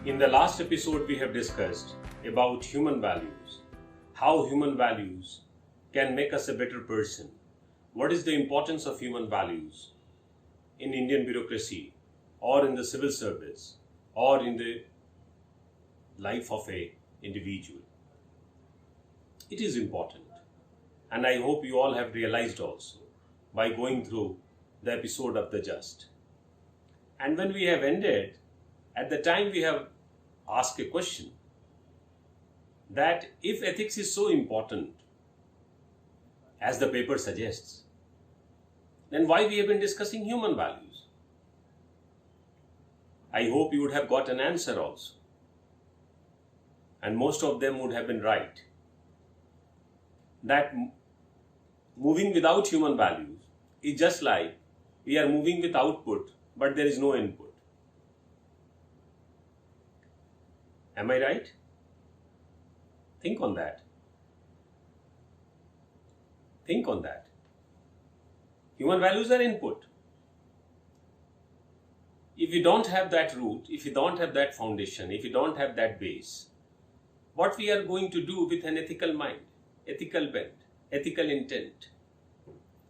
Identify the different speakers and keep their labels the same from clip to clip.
Speaker 1: In the last episode, we have discussed about human values, how human values can make us a better person. What is the importance of human values in Indian bureaucracy or in the civil service or in the life of an individual? It is important, and I hope you all have realized also by going through the episode of the just. And when we have ended, at the time we have asked a question that if ethics is so important as the paper suggests, then why we have been discussing human values? I hope you would have got an answer also, and most of them would have been right, that moving without human values is just like we are moving with output but there is no input. Am I right? Think on that. Think on that. Human values are input. If you don't have that root, if you don't have that foundation, if you don't have that base, what we are going to do with an ethical mind, ethical bent, ethical intent,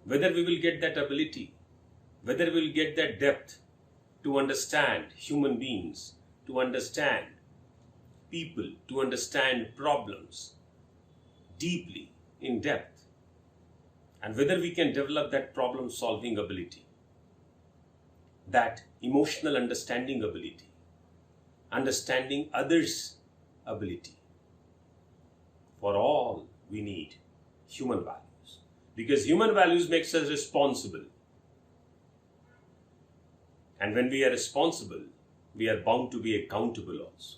Speaker 1: whether we will get that ability, whether we will get that depth to understand human beings, to understand people, to understand problems deeply, in depth, and whether we can develop that problem solving ability, that emotional understanding ability, understanding others ability. For all we need human values, because human values makes us responsible, and when we are responsible, we are bound to be accountable also.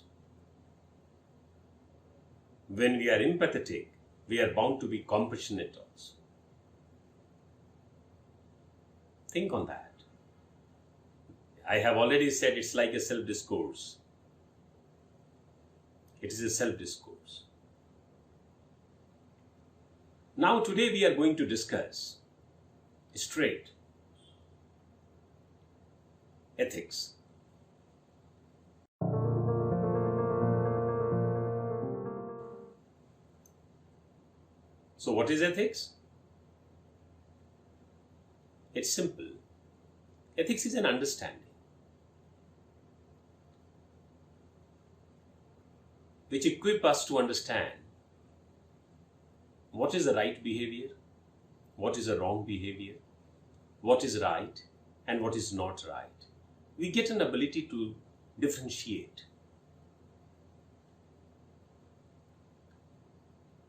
Speaker 1: When we are empathetic, we are bound to be compassionate also. Think on that. I have already said it's like a self-discourse. It is a self-discourse. Now today we are going to discuss straight ethics. So what is ethics? It's simple. Ethics is an understanding which equips us to understand what is the right behavior, what is the wrong behavior, what is right and what is not right. We get an ability to differentiate.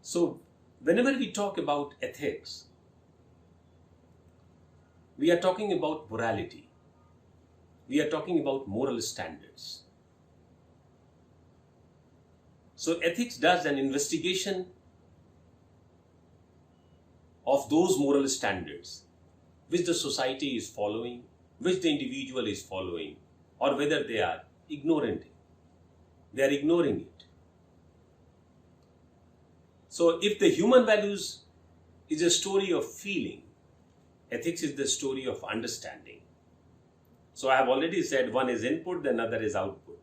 Speaker 1: So whenever we talk about ethics, we are talking about morality. We are talking about moral standards. So ethics does an investigation of those moral standards which the society is following, which the individual is following, or whether they are ignorant. They are ignoring it. So if the human values is a story of feeling, ethics is the story of understanding. So I have already said one is input, the other is output.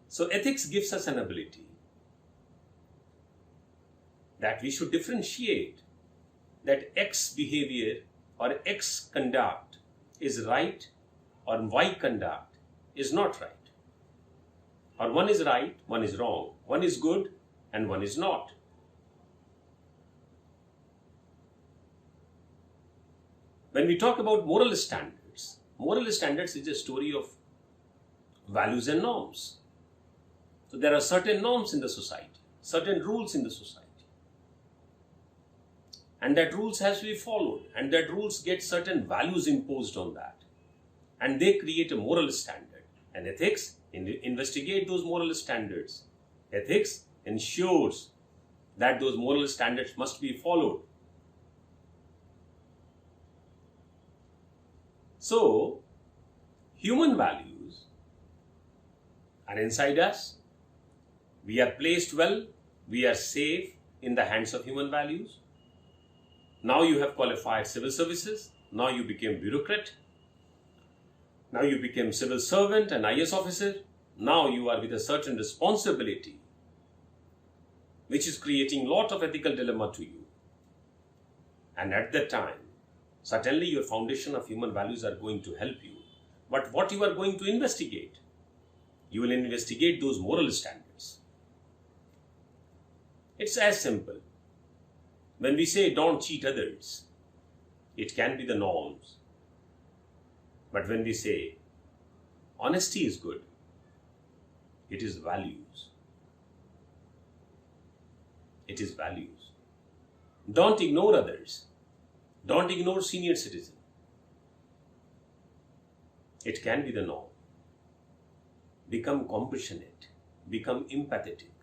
Speaker 1: So ethics gives us an ability that we should differentiate that X behavior or X conduct is right or Y conduct is not right. Or one is right, one is wrong, one is good and one is not. When we talk about moral standards is a story of values and norms. So there are certain norms in the society, certain rules in the society. And that rules has to be followed, and that rules get certain values imposed on that. And they create a moral standard. And ethics investigate those moral standards. Ethics ensures that those moral standards must be followed. So, human values are inside us. We are placed well, we are safe in the hands of human values. Now you have qualified civil services, now you became bureaucrat. Now you became civil servant, an IS officer. Now you are with a certain responsibility, which is creating a lot of ethical dilemma to you. And at that time, certainly your foundation of human values are going to help you. But what you are going to investigate? You will investigate those moral standards. It's as simple. When we say don't cheat others, it can be the norms. But when we say honesty is good, it is values. It is values. Don't ignore others. Don't ignore senior citizen. It can be the norm. Become compassionate. Become empathetic.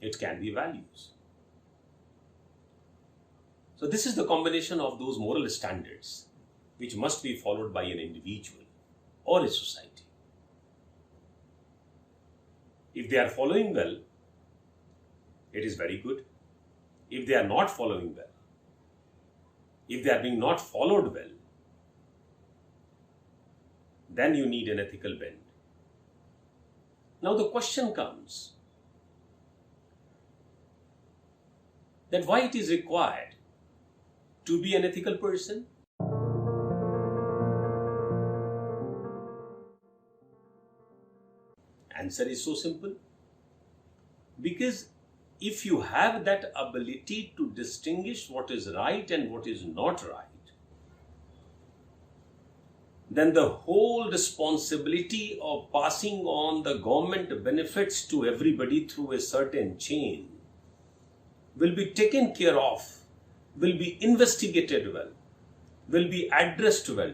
Speaker 1: It can be values. So this is the combination of those moral standards which must be followed by an individual or a society. If they are following well, it is very good. If they are not following well, if they are being not followed well, then you need an ethical bend. Now the question comes that why it is required to be an ethical person? Answer is so simple. Because if you have that ability to distinguish what is right and what is not right, then the whole responsibility of passing on the government benefits to everybody through a certain chain will be taken care of, will be investigated well, will be addressed well.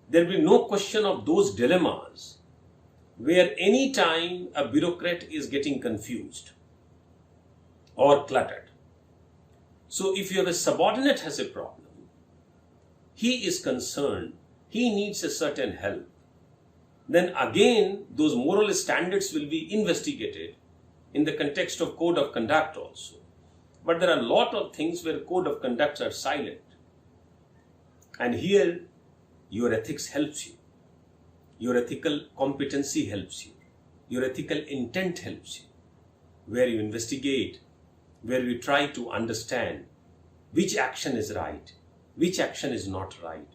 Speaker 1: There will be no question of those dilemmas where any time a bureaucrat is getting confused or cluttered. So if you have a subordinate has a problem, he is concerned, he needs a certain help, then again those moral standards will be investigated in the context of code of conduct also. But there are a lot of things where code of conducts are silent. And here your ethics helps you. Your ethical competency helps you. Your ethical intent helps you. Where you investigate, where you try to understand which action is right, which action is not right,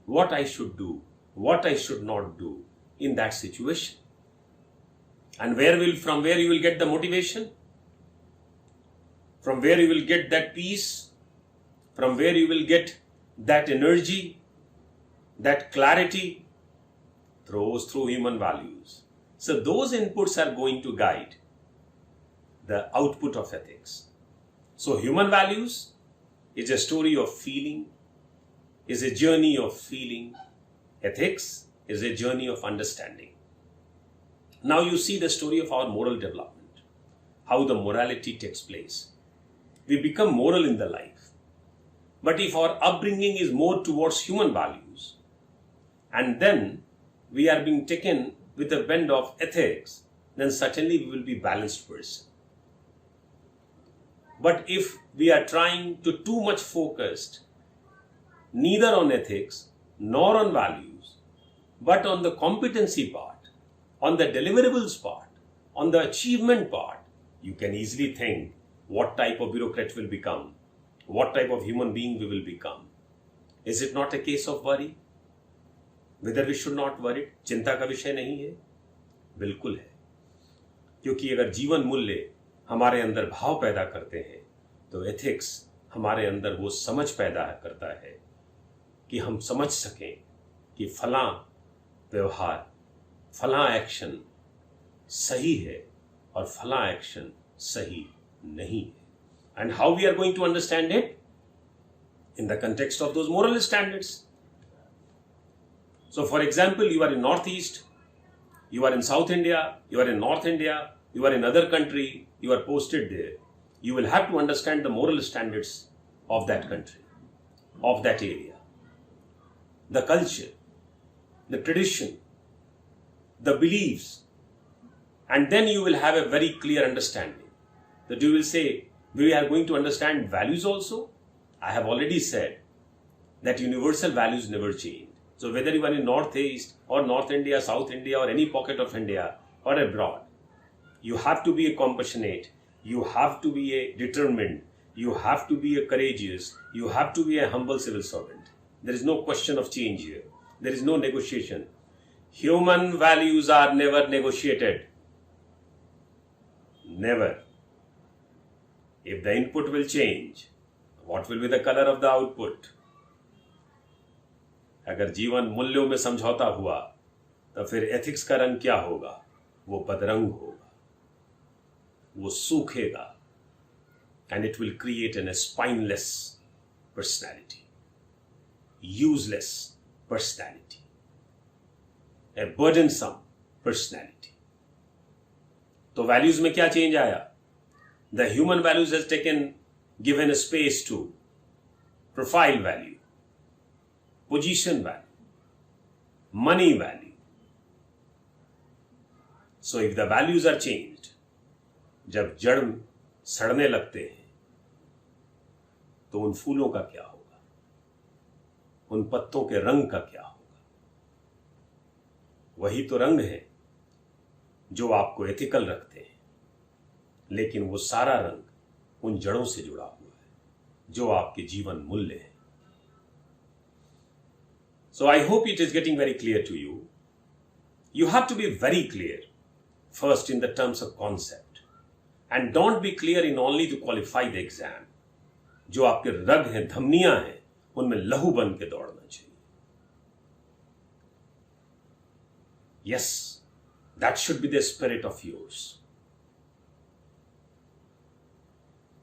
Speaker 1: what I should do, what I should not do in that situation. And from where you will get the motivation, from where you will get that peace, from where you will get that energy, that clarity, through human values. So those inputs are going to guide the output of ethics. So human values is a story of feeling, is a journey of feeling. Ethics is a journey of understanding. Now you see the story of our moral development, how the morality takes place. We become moral in the life. But if our upbringing is more towards human values, and then we are being taken with a bend of ethics, then certainly we will be a balanced person. But if we are trying to too much focused neither on ethics nor on values, but on the competency part, on the deliverables part, on the achievement part, you can easily think what type of bureaucrat will become, what type of human being we will become. Is it not a case of worry? Whether we should not worry, चिंता का विषय नहीं है? बिल्कुल है. क्योंकि अगर जीवन मूल्य हमारे अंदर भाव पैदा करते हैं, तो एथिक्स हमारे अंदर वो समझ पैदा करता है कि हम समझ सकें कि फलां व्यवहार, फलां एक्शन सही है और फलां एक्शन सही नहीं है. And how we are going to understand it? In the context of those moral standards. So for example, you are in Northeast, you are in South India, you are in North India, you are in other country, you are posted there. You will have to understand the moral standards of that country, of that area, the culture, the tradition, the beliefs, and then you will have a very clear understanding. That you will say, we are going to understand values also. I have already said, that universal values never change. So whether you are in Northeast or North India, South India or any pocket of India or abroad, you have to be a compassionate, you have to be a determined, you have to be a courageous, you have to be a humble civil servant. There is no question of change here. There is no negotiation. Human values are never negotiated. Never. If the input will change, what will be the color of the output? अगर जीवन मूल्यों में समझौता हुआ तो फिर ethics का रंग क्या होगा? वो बदरंग होगा, वो सूखेगा, and it will create a spineless personality, useless personality, a burdensome personality. तो वैल्यूज में क्या चेंज आया? The human values has given a space to profile value, position value, money value. So if the values are changed, जब जड़ सड़ने लगते हैं तो उन फूलों का क्या होगा? उन पत्तों के रंग का क्या होगा? वही तो रंग है जो आपको एथिकल रखते हैं, लेकिन वो सारा रंग उन जड़ों से जुड़ा हुआ है जो आपके जीवन मूल्य है. So I hope it is getting very clear to you. You have to be very clear first in the terms of concept and don't be clear in only to qualify the exam. जो आपके रग हैं, धमनियां हैं, उनमें लहू बन के दौड़ना चाहिए. Yes, that should be the spirit of yours.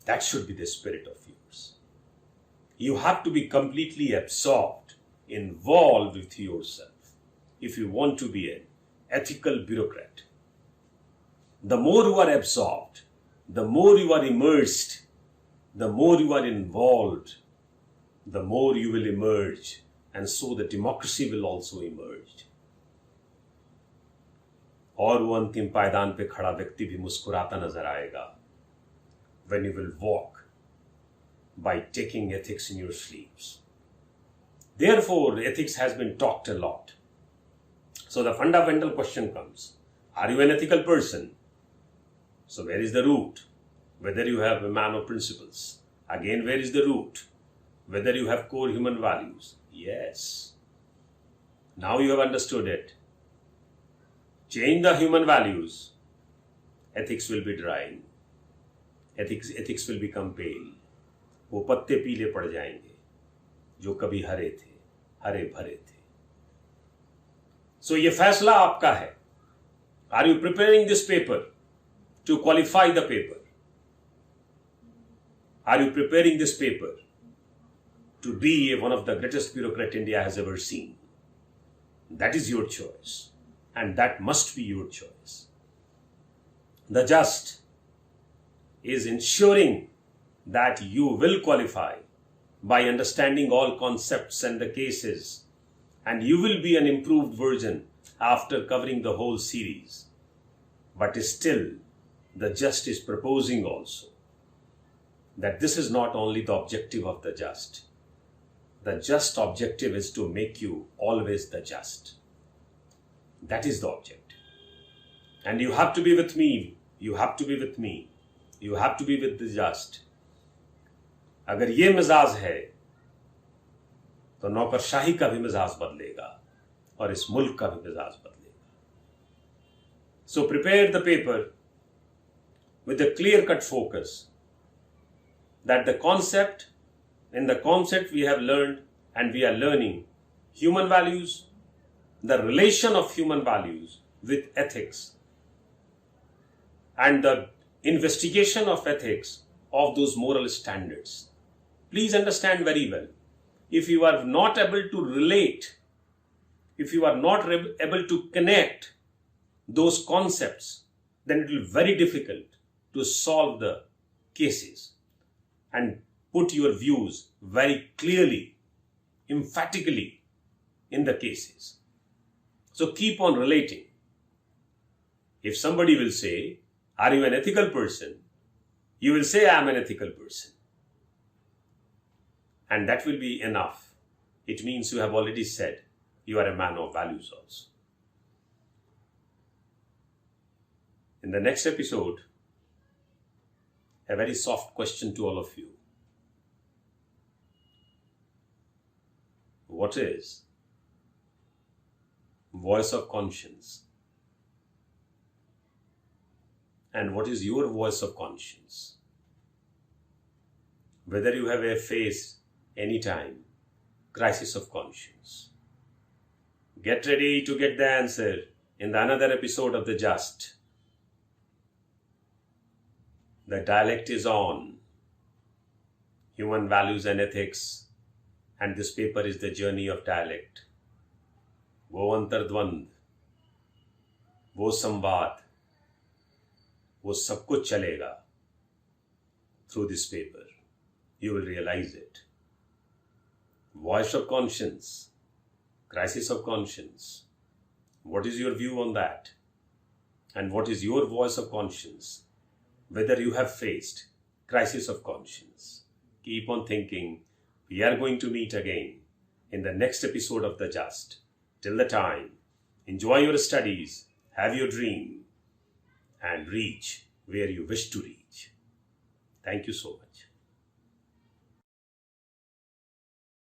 Speaker 1: That should be the spirit of yours. You have to be completely absorbed, involved with yourself if you want to be an ethical bureaucrat. The more you are absorbed, the more you are immersed, the more you are involved, the more you will emerge, and so the democracy will also emerge. और वो अंतिम पायदान पे खड़ा व्यक्ति भी मुस्कुराता नजर आएगा when you will walk by taking ethics in your sleeves. Therefore, ethics has been talked a lot. So the fundamental question comes, are you an ethical person? So where is the root? Whether you have a man of principles. Again, where is the root? Whether you have core human values. Yes. Now you have understood it. Change the human values. Ethics will be drying. Ethics will become pale. वो पत्ते पीले पड़ जाएंगे जो कभी हरे थे, हरे भरे थे. So ये फैसला आपका है. Are you preparing this paper to qualify the paper? Are you preparing this paper to be one of the greatest bureaucrat India has ever seen? That is your choice, and that must be your choice. The just is ensuring that you will qualify by understanding all concepts and the cases, and you will be an improved version after covering the whole series. But still, the just is proposing also that this is not only the objective of the just. The just objective is to make you always the just. That is the objective. And you have to be with me. You have to be with me. You have to be with the just. अगर ये मिजाज है तो नौकरशाही का भी मिजाज बदलेगा और इस मुल्क का भी मिजाज बदलेगा. So prepare the paper with a clear-cut focus that in the concept we have learned and we are learning human values, the relation of human values with ethics, and the investigation of ethics of those moral standards. Please understand very well. If you are not able to relate, if you are not able to connect those concepts, then it will be very difficult to solve the cases and put your views very clearly, emphatically in the cases. So keep on relating. If somebody will say, are you an ethical person? You will say, I am an ethical person. And that will be enough it means you have already said you are a man of values also. In the next episode, a very soft question to all of you. What is voice of conscience? And what is your voice of conscience? Whether you have faced any time crisis of conscience. Get ready to get the answer in the another episode of The Just. The dialect is on. Human values and ethics. And this paper is the journey of dialect. वो अंतर्द्वंद, वो संवाद, वो सब कुछ चलेगा. Through this paper, you will realize it. Voice of conscience, crisis of conscience. What is your view on that? And what is your voice of conscience? Whether you have faced crisis of conscience. Keep on thinking. We are going to meet again in the next episode of The Just. Till the time, enjoy your studies, have your dream, and reach where you wish to reach. Thank you so much.